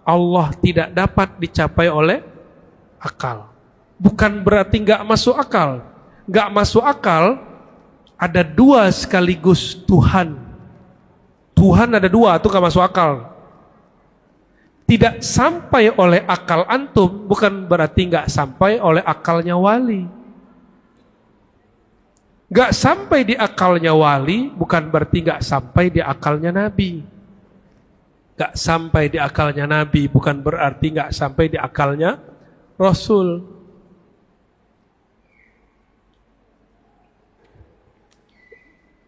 Allah tidak dapat dicapai oleh akal. Bukan berarti nggak masuk akal. Nggak masuk akal, ada dua sekaligus Tuhan. Tuhan ada dua, itu nggak masuk akal. Tidak sampai oleh akal antum, bukan berarti nggak sampai oleh akalnya wali. Nggak sampai di akalnya wali, bukan berarti nggak sampai di akalnya Nabi. Nggak sampai di akalnya Nabi, bukan berarti nggak sampai di akalnya Rasul.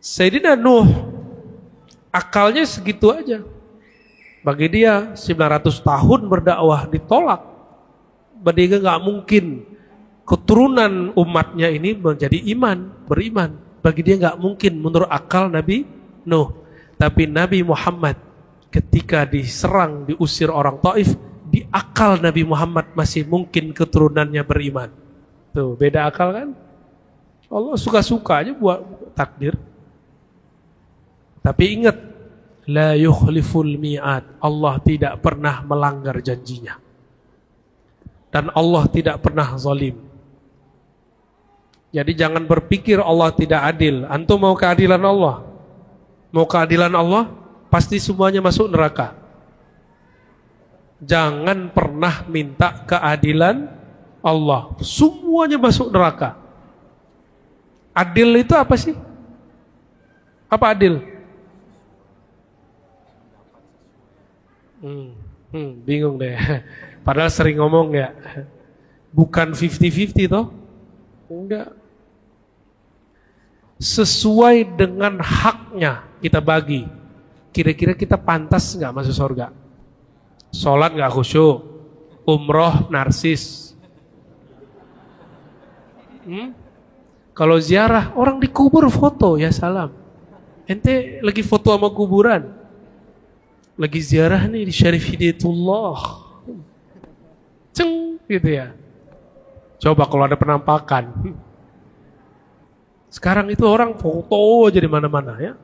Sayyidina Nuh, akalnya segitu aja. Bagi dia 900 tahun berdakwah ditolak. Bagi dia nggak mungkin keturunan umatnya ini menjadi beriman. Bagi dia nggak mungkin menurut akal Nabi Nuh. Tapi Nabi Muhammad ketika diserang, diusir orang Taif, di akal Nabi Muhammad masih mungkin keturunannya beriman. Tuh, beda akal kan? Allah suka-suka aja buat takdir. Tapi ingat, la yukhliful mi'ad. Allah tidak pernah melanggar janjinya. Dan Allah tidak pernah zalim. Jadi jangan berpikir Allah tidak adil. Antum mau keadilan Allah? Mau keadilan Allah? Pasti semuanya masuk neraka. Jangan pernah minta keadilan Allah. Semuanya masuk neraka. Adil itu apa sih? Apa adil? Bingung deh. Padahal sering ngomong ya. Bukan 50-50 toh? Enggak. Sesuai dengan haknya kita bagi. Kira-kira kita pantas nggak masuk surga? Sholat nggak khusyuk, umroh narsis. Kalau ziarah orang dikubur foto ya salam. Ente lagi foto sama kuburan, lagi ziarah nih di Syarif Hidayatullah, ceng gitu ya. Coba kalau ada penampakan. Sekarang itu orang foto aja di mana-mana ya.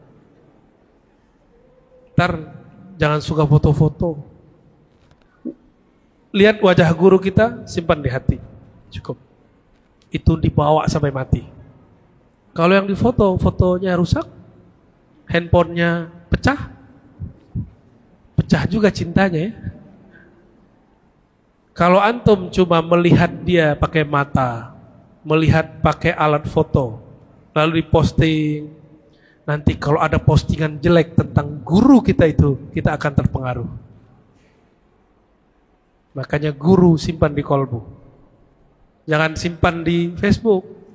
Ntar jangan suka foto-foto. Lihat wajah guru kita, simpan di hati. Cukup. Itu dibawa sampai mati. Kalau yang difoto, fotonya rusak, handphonenya pecah, pecah juga cintanya ya. Kalau antum cuma melihat dia pakai mata, melihat pakai alat foto, lalu diposting, nanti kalau ada postingan jelek tentang guru kita itu, kita akan terpengaruh. Makanya guru simpan di kolbu. Jangan simpan di Facebook.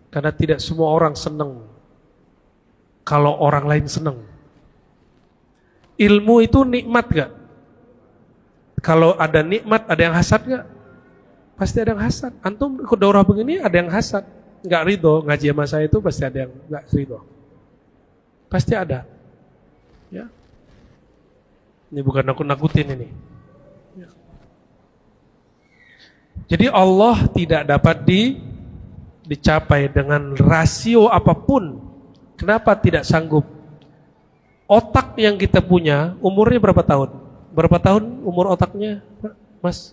Karena tidak semua orang senang kalau orang lain senang. Ilmu itu nikmat gak? Kalau ada nikmat, ada yang hasad gak? Pasti ada yang hasad. Antum ikut daurah begini, ada yang hasad, gak ridho. Ngaji sama saya itu pasti ada yang gak ridho. Pasti ada. Ya. Ini bukan nakut-nakutin ini. Ya. Jadi Allah tidak dapat dicapai dengan rasio apapun. Kenapa tidak sanggup? Otak yang kita punya umurnya berapa tahun? Berapa tahun umur otaknya, Mas?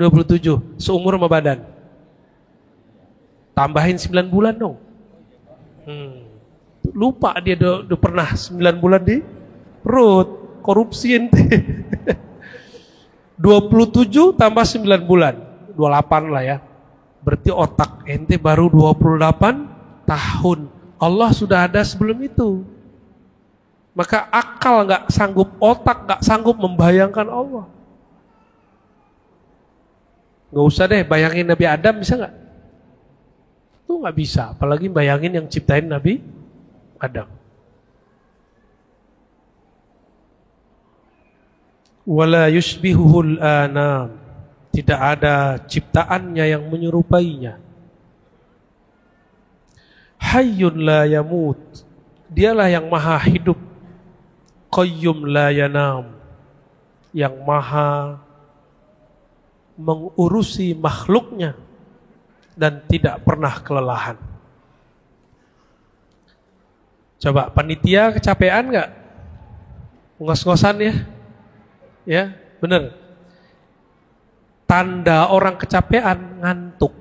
27, seumur sama badan. Tambahin 9 bulan dong. Lupa dia udah pernah 9 bulan di perut. Korupsi ente. 27 tambah 9 bulan, 28 lah ya. Berarti otak ente baru 28 tahun. Allah sudah ada sebelum itu. Maka akal gak sanggup, otak gak sanggup membayangkan Allah. Gak usah deh bayangin Nabi Adam, bisa gak? Itu gak bisa, apalagi bayangin yang ciptain Nabi Adam. Wala yushbihuhul anam. Tidak ada ciptaannya yang menyerupainya. Hayyun la yamut. Dialah yang maha hidup. Qayyum la yanam. Yang maha mengurusi makhluknya dan tidak pernah kelelahan. Coba panitia kecapean gak? Ngos-ngosan ya? Ya, benar. Tanda orang kecapean ngantuk.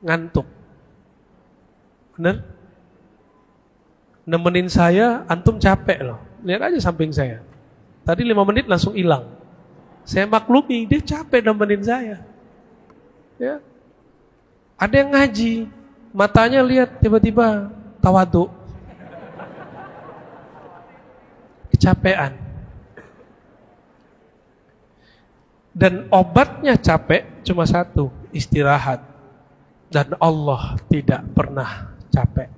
Ngantuk. Benar? Nemenin saya, antum capek loh. Lihat aja samping saya. Tadi 5 menit langsung hilang. Saya maklumi, dia capek nemenin saya. Ya. Ada yang ngaji, matanya lihat tiba-tiba tawadhu. Kecapean. Dan obatnya capek cuma satu, istirahat. Dan Allah tidak pernah capek.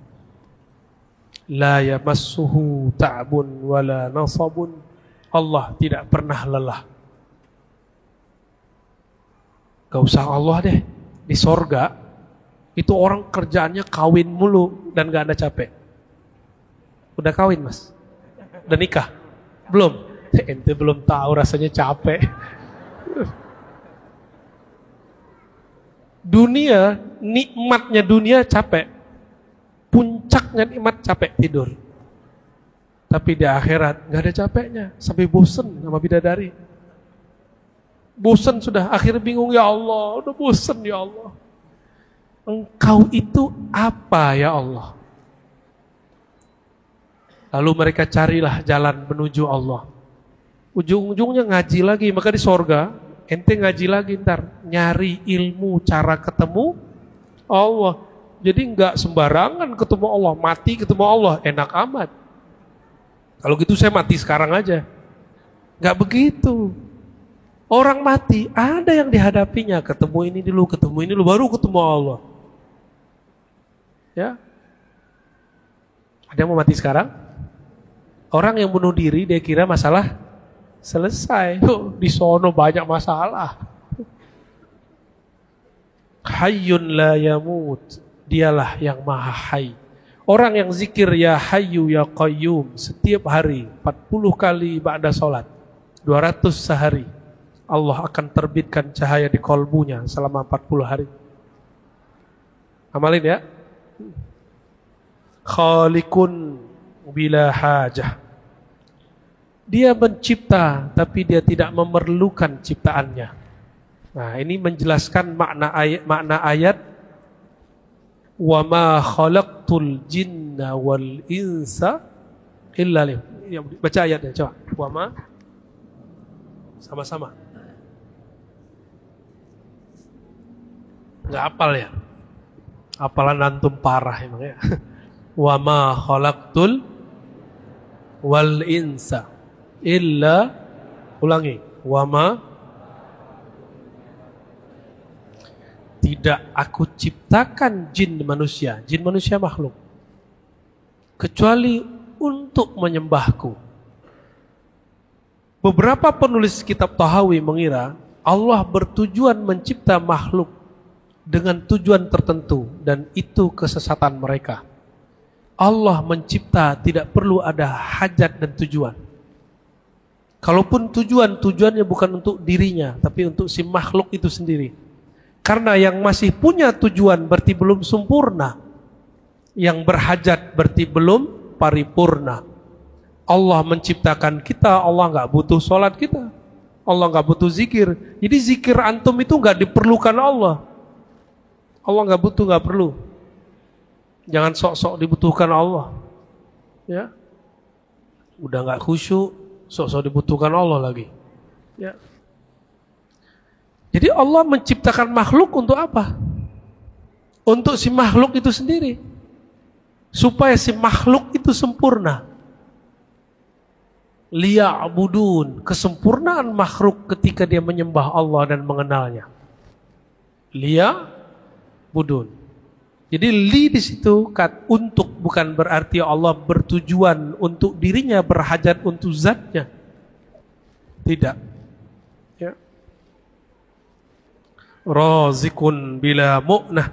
La yamassuhu ta'bun wala nasabun. Allah tidak pernah lelah. Gak usah Allah deh. Di sorga itu orang kerjaannya kawin mulu dan gak ada capek. Udah kawin mas? Udah nikah? Belum? Ente belum tahu rasanya capek. Dunia, nikmatnya dunia capek. Puncaknya nikmat capek tidur. Tapi di akhirat gak ada capeknya. Sampai bosen sama bidadari. Bosen sudah, akhirnya bingung, ya Allah, udah bosen ya Allah. Engkau itu apa ya Allah? Lalu mereka carilah jalan menuju Allah. Ujung-ujungnya ngaji lagi, maka di sorga ente ngaji lagi ntar, nyari ilmu cara ketemu Allah. Jadi enggak sembarangan ketemu Allah, mati ketemu Allah, enak amat. Kalau gitu saya mati sekarang aja. Enggak begitu. Orang mati ada yang dihadapinya, ketemu ini dulu, baru ketemu Allah. Ya. Ada yang mau mati sekarang? Orang yang bunuh diri dia kira masalah selesai. Di sono banyak masalah. Hayyun la yamut. Dialah yang maha hayy. Orang yang zikir ya hayyu ya qayyum setiap hari 40 kali ba'da salat, 200 sehari, Allah akan terbitkan cahaya di kolbunya selama 40 hari. Amalin ya. Khaliqun bila hajah. Dia mencipta tapi dia tidak memerlukan ciptaannya. Nah, ini menjelaskan makna ayat wa ma khalaqtul jinna wal insa illa ya, baca ayatnya coba. Wa ma sama-sama. Enggak hafal ya? Hafalan antum parah emang ya. Wa ma khalaqtul wal insa illa, ulangi, wa ma, tidak aku ciptakan jin manusia makhluk kecuali untuk menyembahku. Beberapa penulis kitab Tahawi mengira Allah bertujuan mencipta makhluk dengan tujuan tertentu dan itu kesesatan mereka. Allah mencipta tidak perlu ada hajat dan tujuan. Kalaupun tujuannya bukan untuk dirinya, tapi untuk si makhluk itu sendiri. Karena yang masih punya tujuan berarti belum sempurna. Yang berhajat berarti belum paripurna. Allah menciptakan kita, Allah nggak butuh sholat kita. Allah nggak butuh zikir. Jadi zikir antum itu nggak diperlukan Allah. Allah nggak butuh, nggak perlu. Jangan sok-sok dibutuhkan Allah. Ya, udah nggak khusyuk, sok-sok dibutuhkan Allah lagi. Ya. Jadi Allah menciptakan makhluk untuk apa? Untuk si makhluk itu sendiri. Supaya si makhluk itu sempurna. Liya'budun, kesempurnaan makhluk ketika dia menyembah Allah dan mengenalnya. Liya'budun. Jadi li di situ untuk, bukan berarti Allah bertujuan untuk dirinya, berhajat untuk zatnya. Tidak. Ya. Razikun bila mu'nah.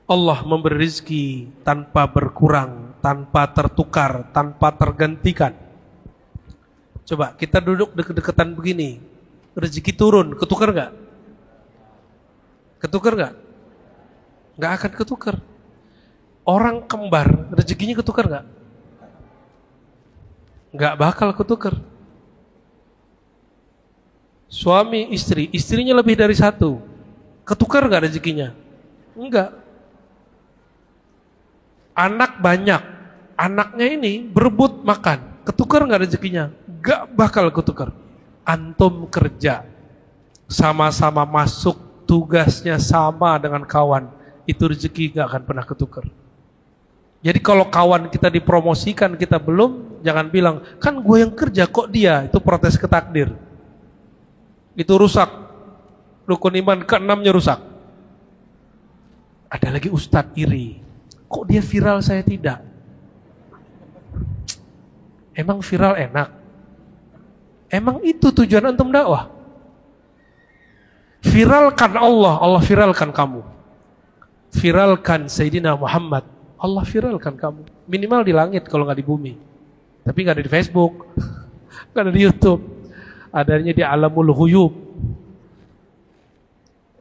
Allah memberi rezeki tanpa berkurang, tanpa tertukar, tanpa tergantikan. Coba kita duduk deket-deketan begini, rezeki turun, ketukar nggak? Ketukar nggak? Nggak akan ketukar. Orang kembar, rezekinya ketukar nggak? Nggak bakal ketukar. Suami istri, istrinya lebih dari satu, ketukar nggak rezekinya? Enggak. Anak banyak, anaknya ini berebut makan, ketukar nggak rezekinya? Nggak bakal ketukar. Antum kerja, sama-sama masuk, tugasnya sama dengan kawan, itu rezeki nggak akan pernah ketukar. Jadi kalau kawan kita dipromosikan, kita belum, jangan bilang, kan gue yang kerja kok dia, itu protes ke takdir. Itu rusak. Rukun iman ke-6-nya rusak. Ada lagi ustadz iri. Kok dia viral saya tidak? Emang viral enak? Emang itu tujuan antum dakwah? Viralkan Allah, Allah viralkan kamu. Viralkan Sayyidina Muhammad, Allah viralkan kamu. Minimal di langit kalau nggak di bumi. Tapi nggak ada di Facebook, nggak ada di YouTube, adanya di alamul ghuyub.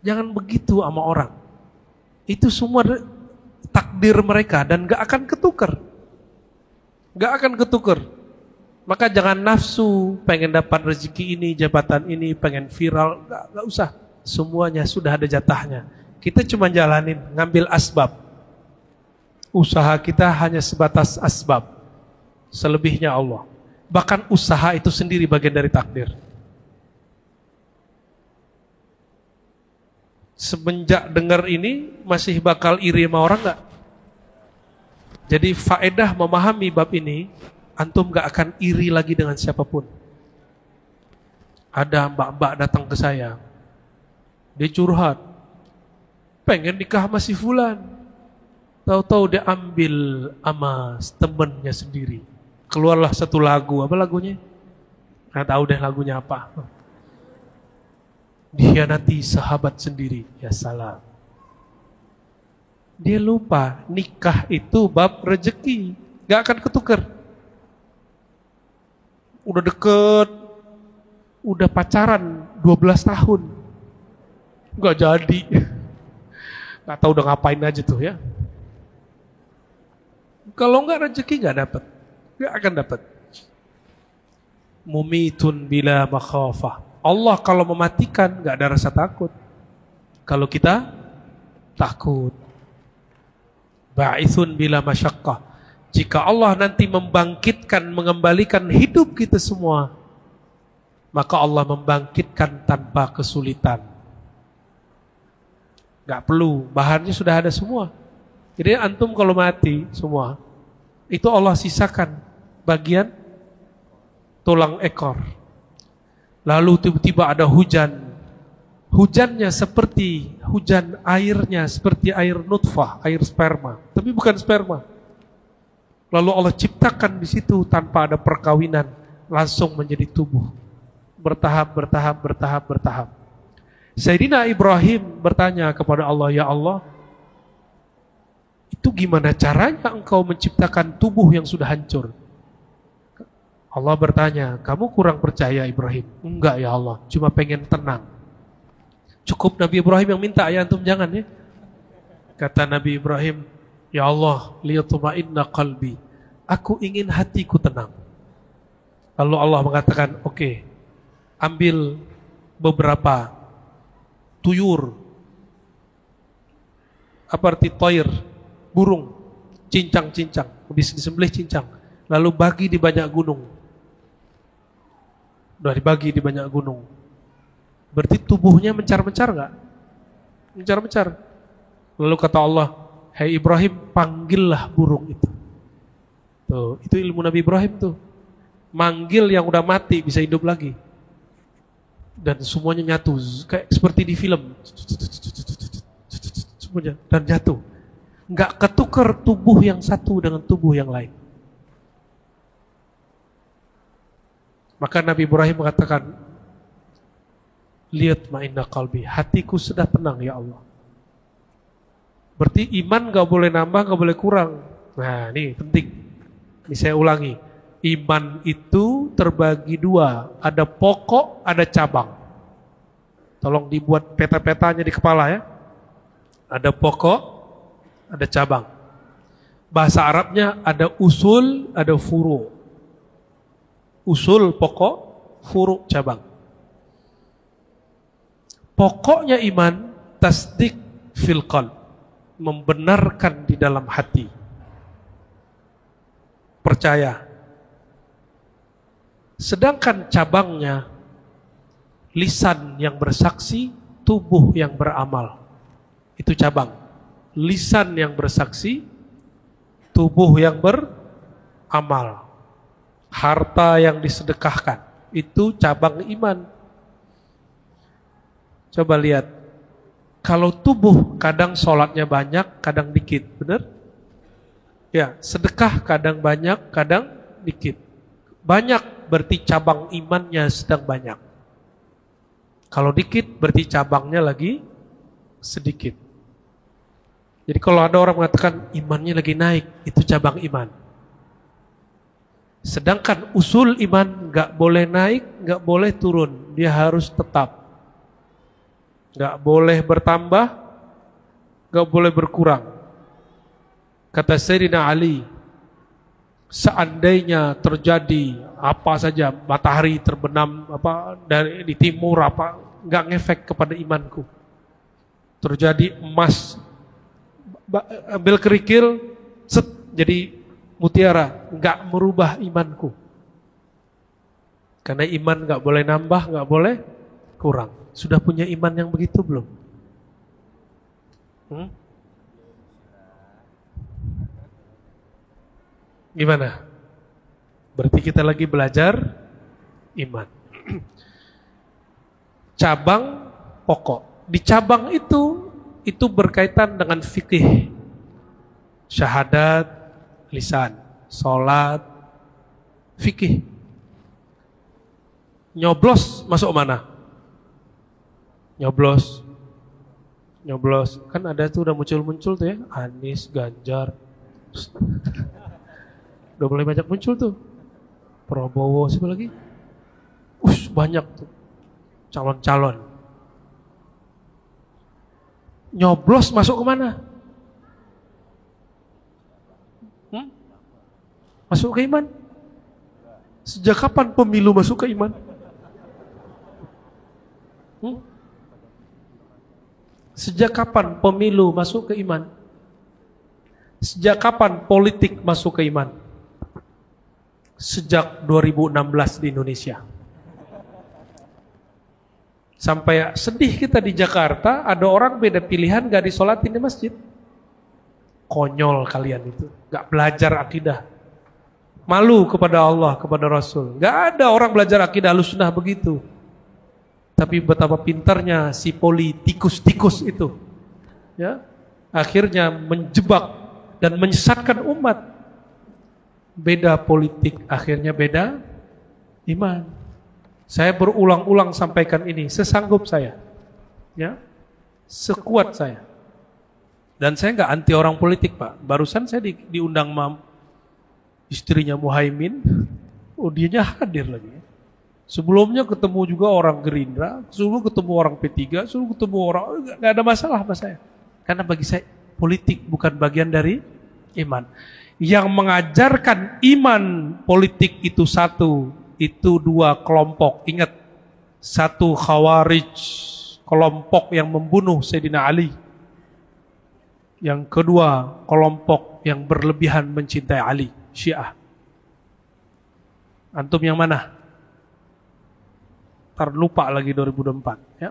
Jangan begitu sama orang. Itu semua takdir mereka dan nggak akan ketukar, nggak akan ketukar. Maka jangan nafsu, pengen dapat rezeki ini, jabatan ini, pengen viral, nggak usah. Semuanya sudah ada jatahnya. Kita cuma jalanin, ngambil asbab. Usaha kita hanya sebatas asbab. Selebihnya Allah. Bahkan usaha itu sendiri bagian dari takdir. Semenjak dengar ini, masih bakal iri sama orang gak? Jadi faedah memahami bab ini, antum gak akan iri lagi dengan siapapun. Ada mbak-mbak datang ke saya, dia curhat, pengen nikah sama si fulan. Tahu-tahu dia ambil sama temennya sendiri. Keluarlah satu lagu, apa lagunya? Nggak tahu deh lagunya apa. Dikhianati sahabat sendiri, ya salah. Dia lupa nikah itu bab rezeki, nggak akan ketukar. Udah deket, udah pacaran 12 tahun, nggak jadi. Nggak tahu udah ngapain aja tuh ya. Kalau enggak rezeki enggak dapat. Enggak akan dapat. Mumitun bila makhafah. Allah kalau mematikan enggak ada rasa takut. Kalau kita takut. Ba'ithun bila masyaqqah. Jika Allah nanti membangkitkan, mengembalikan hidup kita semua, maka Allah membangkitkan tanpa kesulitan. Enggak perlu, bahannya sudah ada semua. Jadi antum kalau mati semua, itu Allah sisakan bagian tulang ekor. Lalu tiba-tiba ada hujan. Hujannya seperti hujan airnya, seperti air nutfah, air sperma. Tapi bukan sperma. Lalu Allah ciptakan di situ tanpa ada perkawinan, langsung menjadi tubuh. Bertahap, bertahap, bertahap, bertahap. Sayyidina Ibrahim bertanya kepada Allah, ya Allah, itu gimana caranya engkau menciptakan tubuh yang sudah hancur? Allah bertanya, kamu kurang percaya Ibrahim? Enggak ya Allah, cuma pengen tenang. Cukup Nabi Ibrahim yang minta, ya antum jangan ya. Kata Nabi Ibrahim, ya Allah, liyatma'inna qalbi. Aku ingin hatiku tenang. Lalu Allah mengatakan, oke, ambil beberapa tuyur, apa arti toir? Burung, cincang-cincang, habis disembelih cincang, lalu bagi di banyak gunung. Udah dibagi di banyak gunung. Berarti tubuhnya mencar-mencar enggak? Mencar-mencar. Lalu kata Allah, hai Ibrahim, panggillah burung itu. Tuh, itu ilmu Nabi Ibrahim tuh. Manggil yang udah mati bisa hidup lagi. Dan semuanya nyatu, kayak seperti di film. Semuanya dan jatuh. Enggak ketukar tubuh yang satu dengan tubuh yang lain. Maka Nabi Ibrahim mengatakan, lihat ma'inna qalbi, hatiku sudah tenang ya Allah. Berarti iman gak boleh nambah, gak boleh kurang. Nah ini penting. Ini saya ulangi. Iman itu terbagi dua. Ada pokok, ada cabang. Tolong dibuat peta-petanya di kepala ya. Ada pokok, ada cabang. Bahasa Arabnya ada usul, ada furu. Usul pokok, furu cabang. Pokoknya iman tasdik fil qalb, membenarkan di dalam hati. Percaya. Sedangkan cabangnya lisan yang bersaksi, tubuh yang beramal. Itu cabang. Lisan yang bersaksi, tubuh yang beramal. Harta yang disedekahkan, itu cabang iman. Coba lihat, kalau tubuh kadang sholatnya banyak, kadang dikit, benar? Ya, sedekah kadang banyak, kadang dikit. Banyak berarti cabang imannya sedang banyak. Kalau dikit berarti cabangnya lagi sedikit. Jadi kalau ada orang mengatakan imannya lagi naik, itu cabang iman. Sedangkan usul iman gak boleh naik, gak boleh turun. Dia harus tetap. Gak boleh bertambah, gak boleh berkurang. Kata Sayyidina Ali, seandainya terjadi apa saja, matahari terbenam dari di timur nggak ngefek kepada imanku. Terjadi emas, ambil kerikil, jadi mutiara, nggak merubah imanku. Karena iman nggak boleh nambah, nggak boleh kurang. Sudah punya iman yang begitu belum? Gimana? Berarti kita lagi belajar iman. Cabang pokok. Di cabang itu berkaitan dengan fikih. Syahadat, lisan, sholat, fikih. Nyoblos masuk mana? Nyoblos. Kan ada tuh udah muncul-muncul tuh ya, Anies, Ganjar. Udah mulai banyak muncul tuh. Prabowo, siapa lagi? Banyak tuh calon-calon. Nyoblos masuk ke mana? Masuk ke iman. Sejak kapan pemilu masuk ke iman? Sejak kapan pemilu masuk ke iman? Sejak kapan politik masuk ke iman? Sejak 2016 di Indonesia. Sampai sedih kita di Jakarta, ada orang beda pilihan gak disolatin di masjid. Konyol kalian itu, gak belajar akidah. Malu kepada Allah, kepada Rasul. Gak ada orang belajar akidah Ahlussunnah begitu. Tapi betapa pintarnya si politikus-tikus itu. Ya, akhirnya menjebak dan menyesatkan umat. Beda politik, akhirnya beda iman. Saya berulang-ulang sampaikan ini, sesanggup saya, ya, sekuat saya. Dan saya nggak anti orang politik, Pak. Barusan saya diundang istrinya Muhaimin, dianya hadir lagi. Sebelumnya ketemu juga orang Gerindra, sebelum ketemu orang P3, sebelum ketemu orang, nggak ada masalah sama saya. Karena bagi saya politik bukan bagian dari iman. Yang mengajarkan iman politik itu satu, itu dua kelompok. Ingat, satu Khawarij, kelompok yang membunuh Sayyidina Ali. Yang kedua, kelompok yang berlebihan mencintai Ali, Syiah. Antum yang mana? Ntar lupa lagi 2024 ya.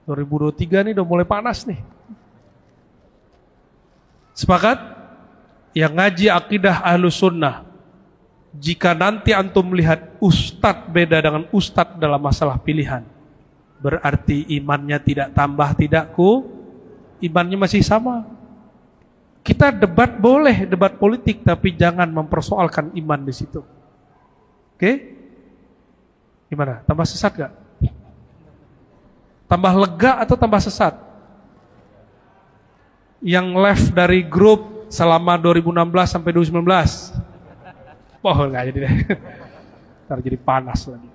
2023 nih udah mulai panas nih. Sepakat? Yang ngaji akidah Ahlussunnah, jika nanti antum melihat ustadz beda dengan ustadz dalam masalah pilihan, berarti imannya tidak tambah, tidak imannya masih sama. Kita debat boleh, debat politik, tapi jangan mempersoalkan iman di situ. Oke? Gimana? Tambah sesat gak? Tambah lega atau tambah sesat? Yang left dari grup selama 2016 sampai 2019. Enggak jadi deh. Ntar jadi panas lagi.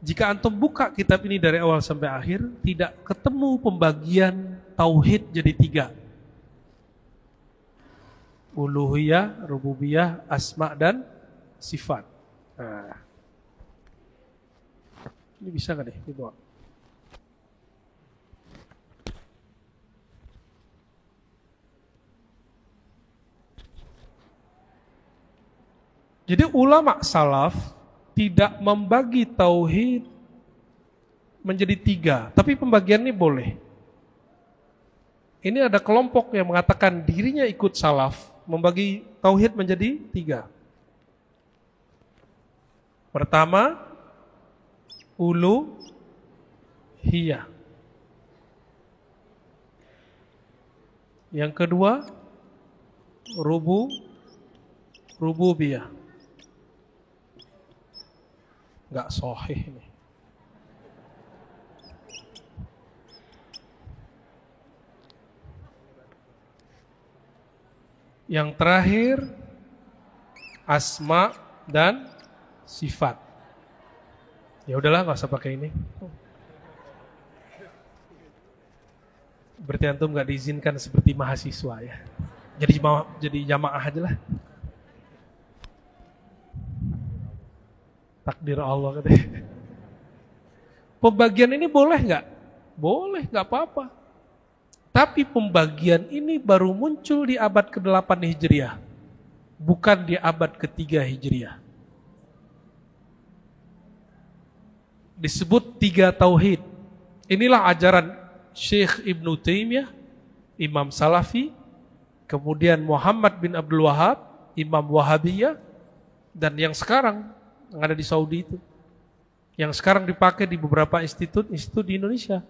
Jika antum buka kitab ini dari awal sampai akhir, tidak ketemu pembagian tauhid jadi 3. Uluhiyah, rububiyah, asma dan sifat. Nah. Ini bisa nggak deh dibawa? Jadi ulama salaf tidak membagi tauhid menjadi 3, tapi pembagian ini boleh. Ini ada kelompok yang mengatakan dirinya ikut salaf, membagi tauhid menjadi 3. Pertama, uluhiyah. Yang kedua, rububiyah. Enggak sahih ini. Yang terakhir, asma dan sifat. Ya udahlah, nggak usah pakai ini. Berarti antum nggak diizinkan seperti mahasiswa ya. Jadi jamaah aja lah. Takdir Allah katanya. Pembagian ini boleh nggak? Boleh, nggak apa-apa. Tapi pembagian ini baru muncul di abad ke-8 Hijriah, bukan di abad ke-3 Hijriah. Disebut 3 tauhid. Inilah ajaran Syekh Ibnu Taimiyah, Imam Salafi, kemudian Muhammad bin Abdul Wahab, Imam Wahabiyah, dan yang sekarang yang ada di Saudi itu, yang sekarang dipakai di beberapa institut di Indonesia.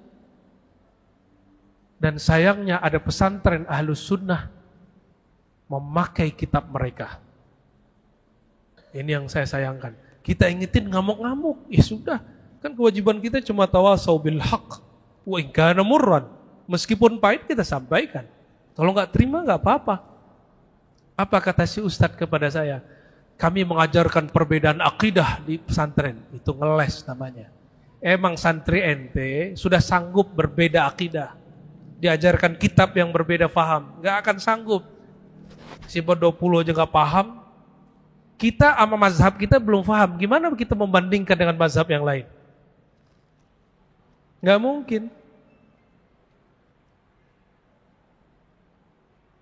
Dan sayangnya ada pesantren Ahlus Sunnah memakai kitab mereka. Ini yang saya sayangkan. Kita ingetin ngamuk-ngamuk, ya sudah. Kan kewajiban kita cuma tawasau bil haq wa in kana murran. Meskipun pahit kita sampaikan. Kalau nggak terima nggak apa-apa. Apa kata si ustadz kepada saya? Kami mengajarkan perbedaan akidah di pesantren. Itu ngeles namanya. Emang santri ente sudah sanggup berbeda akidah. Diajarkan kitab yang berbeda faham, nggak akan sanggup. Si 20 aja nggak paham. Kita sama mazhab kita belum paham. Gimana kita membandingkan dengan mazhab yang lain? Nggak mungkin.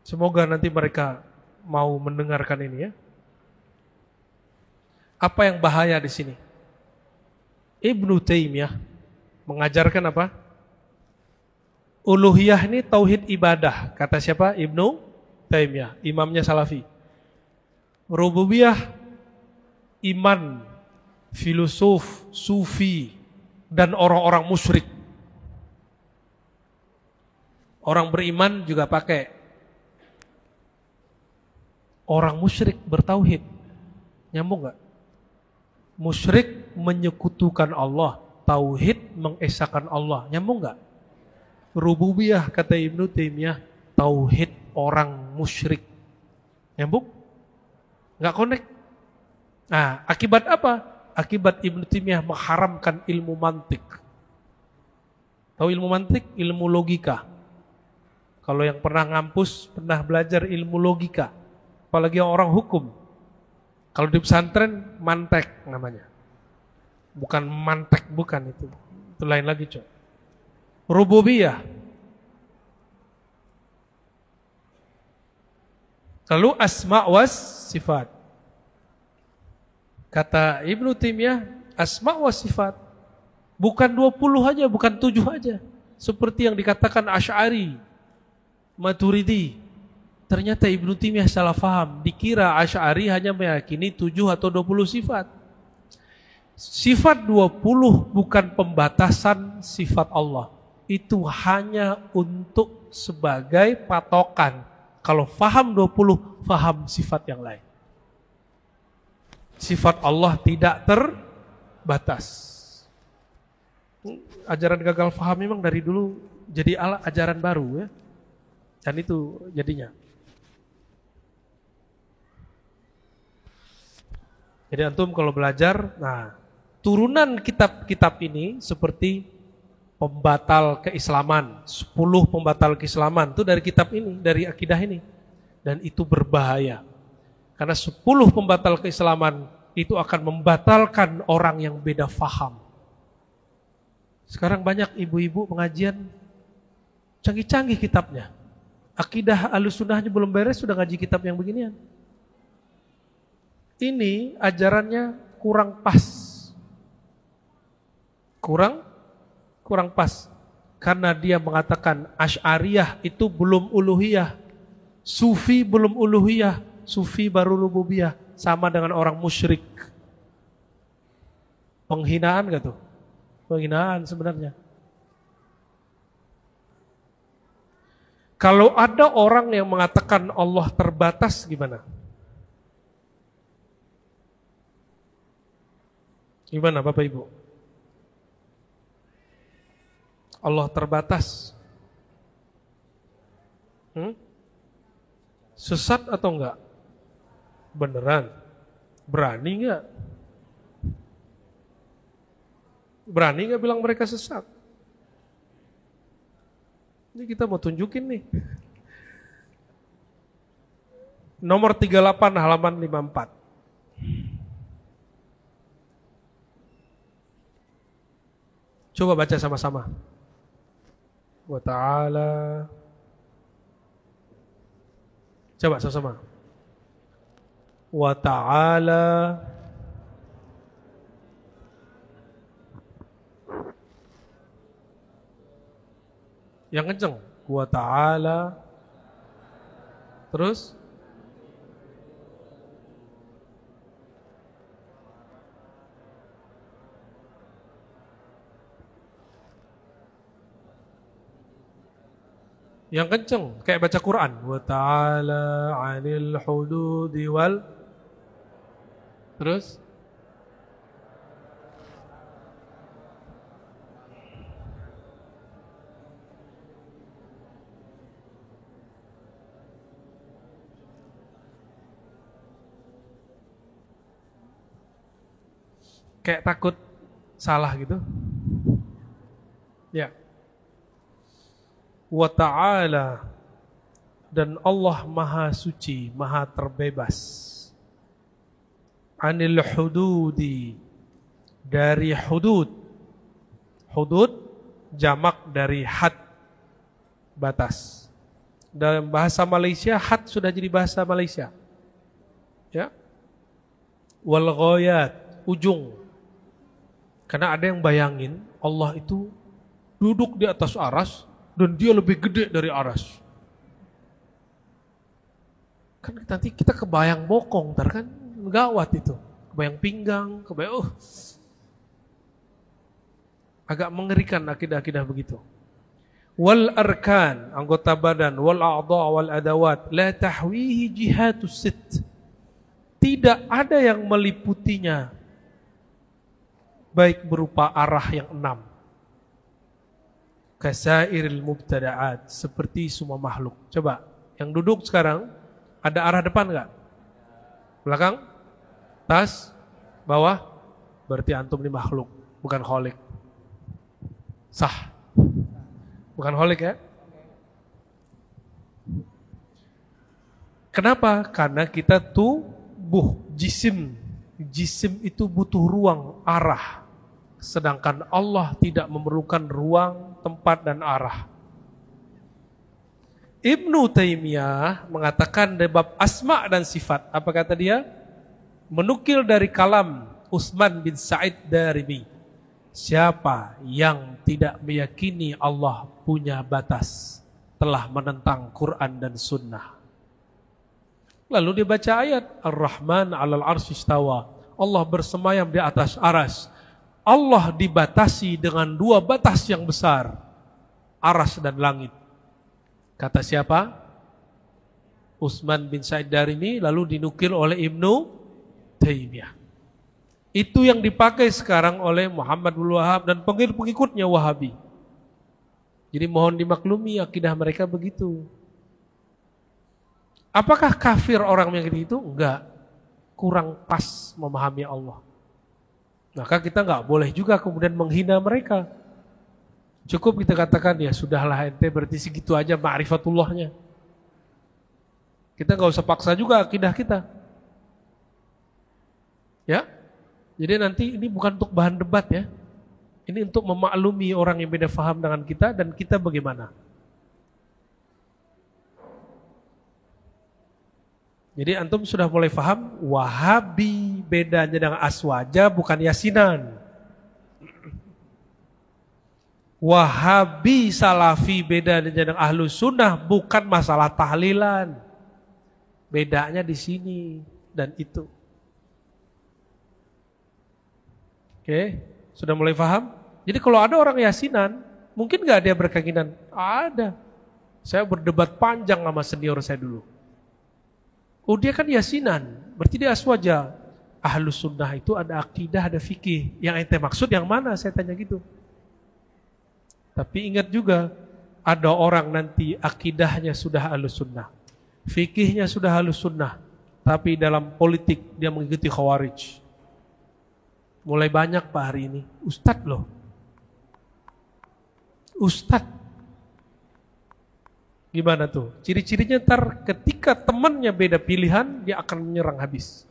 Semoga nanti mereka mau mendengarkan ini ya. Apa yang bahaya di sini? Ibnu Taimiyah mengajarkan apa? Uluhiyah ini tauhid ibadah. Kata siapa? Ibnu Taimiyah, imamnya Salafi. Rububiyah iman, filosof, sufi, dan orang-orang musyrik. Orang beriman juga pakai. Orang musyrik bertauhid. Nyambung gak? Musyrik menyekutukan Allah, tauhid mengesahkan Allah. Nyambung gak? Rububiyah kata Ibnu Taimiyah, tauhid orang musyrik. Nyambung? Nggak connect. Nah, akibat apa? Akibat Ibnu Taimiyah mengharamkan ilmu mantik. Tahu ilmu mantik? Ilmu logika. Kalau yang pernah ngampus, pernah belajar ilmu logika, apalagi yang orang hukum. Kalau di pesantren, mantek namanya. Bukan mantek, bukan itu. Itu lain lagi, coy. Rububiyah. Lalu asma was sifat. Kata Ibnu Taimiyah, asma was sifat bukan 20 aja, bukan 7 aja. Seperti yang dikatakan Asy'ari, Maturidi. Ternyata Ibnu Taimiyah salah faham. Dikira Asy'ari hanya meyakini 7 atau 20 sifat. Sifat 20 bukan pembatasan sifat Allah. Itu hanya untuk sebagai patokan. Kalau faham 20, faham sifat yang lain. Sifat Allah tidak terbatas. Ajaran gagal faham memang dari dulu jadi ajaran baru ya. Dan itu jadinya. Jadi antum kalau belajar, nah turunan kitab-kitab ini seperti pembatal keislaman, 10 pembatal keislaman itu dari kitab ini, dari akidah ini. Dan itu berbahaya. Karena 10 pembatal keislaman itu akan membatalkan orang yang beda faham. Sekarang banyak ibu-ibu pengajian canggih-canggih kitabnya. Akidah Ahlus Sunnahnya belum beres sudah ngaji kitab yang beginian. ini ajarannya kurang pas. Kurang pas. Karena dia mengatakan Asy'ariyah itu belum uluhiyah. Sufi belum uluhiyah. Sufi baru rububiyah. Sama dengan orang musyrik. Penghinaan gak tuh? Penghinaan sebenarnya. Kalau ada orang yang mengatakan Allah terbatas gimana? Gimana Bapak Ibu? Allah terbatas. Sesat atau enggak? Beneran? Berani enggak? Berani enggak bilang mereka sesat? Ini kita mau tunjukin nih. Nomor 38 halaman 54. Coba baca sama-sama. Wa ta'ala. Coba sama-sama. Wa ta'ala. Yang kenceng. Wa ta'ala. Terus. Yang kenceng, kayak baca Quran. Wa ta'ala 'anil hududi wal. Terus? Kayak takut salah gitu. Ya. Wa ta'ala, dan Allah maha suci, maha terbebas. Anil hududi, dari hudud. Hudud jamak dari had, batas. Dalam bahasa Malaysia had sudah jadi bahasa Malaysia. Ya. Wal ghayat, ujung. Karena ada yang bayangin Allah itu duduk di atas aras dan dia lebih gede dari aras. Kan nanti kita kebayang bokong, kan gawat itu. Kebayang pinggang, kebayang agak mengerikan akidah-akidah begitu. Wal arkan, anggota badan, wal a'dha wal adawat, la tahwihi jihatus sit. Tidak ada yang meliputinya, baik berupa arah yang 6. Kasairil mubtada'at, seperti semua makhluk. Coba, yang duduk sekarang ada arah depan enggak? Belakang? Tas? Bawah? Berarti antum ini makhluk, bukan kholik. Sah. Bukan kholik ya? Kenapa? Karena kita tubuh, jisim. Jisim itu butuh ruang, arah. Sedangkan Allah tidak memerlukan ruang, tempat dan arah. Ibnu Taimiyah mengatakan dari bab asma dan sifat. Apa kata dia? Menukil dari kalam Utsman bin Sa'id Darimi. Siapa yang tidak meyakini Allah punya batas telah menentang Quran dan Sunnah. Lalu dia baca ayat Ar-Rahman 'alal 'arsy istawa. Allah bersemayam di atas aras. Allah dibatasi dengan 2 batas yang besar, aras dan langit. Kata siapa? Utsman bin Sa'id Darimi, lalu dinukil oleh Ibnu Taimiyah. Itu yang dipakai sekarang oleh Muhammad bin Wahab dan pengikut-pengikutnya Wahabi. Jadi mohon dimaklumi akidah mereka begitu. Apakah kafir orang yang begitu? Enggak. Kurang pas memahami Allah. Maka kita nggak boleh juga kemudian menghina mereka. Cukup kita katakan ya sudahlah ente berarti segitu aja ma'rifatullahnya. Kita nggak usah paksa juga akidah kita. Ya, jadi nanti ini bukan untuk bahan debat ya. Ini untuk memaklumi orang yang beda faham dengan kita dan kita bagaimana. Jadi antum sudah mulai paham Wahabi bedanya dengan Aswaja bukan Yasinan. Wahabi Salafi bedanya dengan Ahlus Sunnah bukan masalah tahlilan. Bedanya di sini dan itu. Oke, sudah mulai paham? Jadi kalau ada orang Yasinan, mungkin gak dia berkeyakinan? Ada. Saya berdebat panjang sama senior saya dulu. Oh dia kan Yasinan, berarti dia Aswaja. Ahlus Sunnah itu ada akidah, ada fikih. Yang ente maksud yang mana? Saya tanya gitu. Tapi ingat juga, ada orang nanti akidahnya sudah Ahlus Sunnah, fikihnya sudah Ahlus Sunnah, tapi dalam politik dia mengikuti Khawarij. Mulai banyak Pak hari ini, Ustadz loh. Ustadz. Gimana tuh? Ciri-cirinya ntar ketika temannya beda pilihan, dia akan menyerang habis.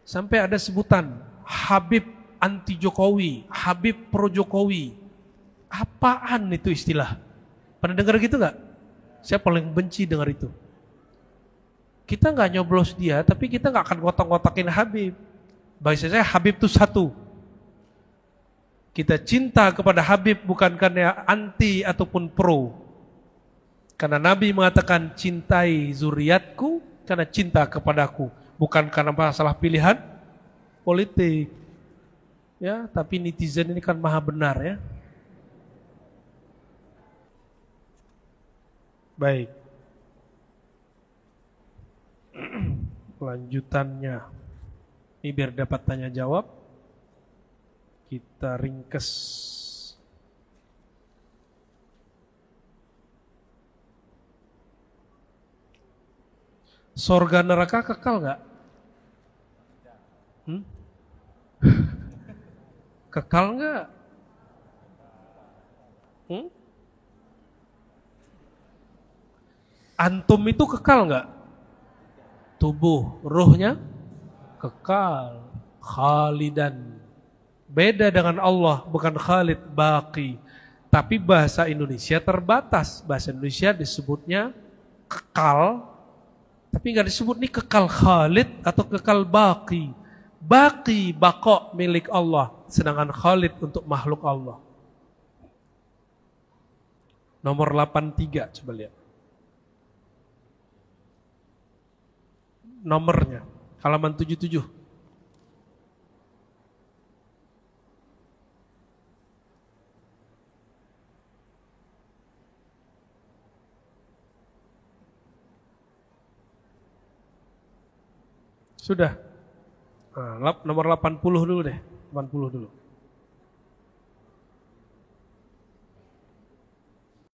Sampai ada sebutan, Habib anti Jokowi, Habib pro Jokowi. Apaan itu istilah? Pernah dengar gitu gak? Saya paling benci dengar itu. Kita gak nyoblos dia, tapi kita gak akan ngotak-ngotakin Habib. Bahasa saya Habib itu satu. Kita cinta kepada Habib bukan karena anti ataupun pro. Karena Nabi mengatakan cintai zuriatku karena cinta kepadaku, bukan karena masalah pilihan politik. Ya, tapi netizen ini kan maha benar ya. Baik. Lanjutannya. Ini biar dapat tanya jawab. Kita ringkes. Sorga neraka kekal nggak? Kekal nggak? Antum itu kekal nggak? Tubuh, ruhnya kekal, khalidan. Beda dengan Allah, bukan Khalid, Baqi. Tapi bahasa Indonesia terbatas. Bahasa Indonesia disebutnya kekal, tapi nggak disebut nih kekal Khalid atau kekal Baqi. Baqi, baqo milik Allah, sedangkan Khalid untuk makhluk Allah. Nomor 83, coba lihat. Nomornya, halaman 77. Sudah. Nah, nomor 80 dulu deh. 80 dulu.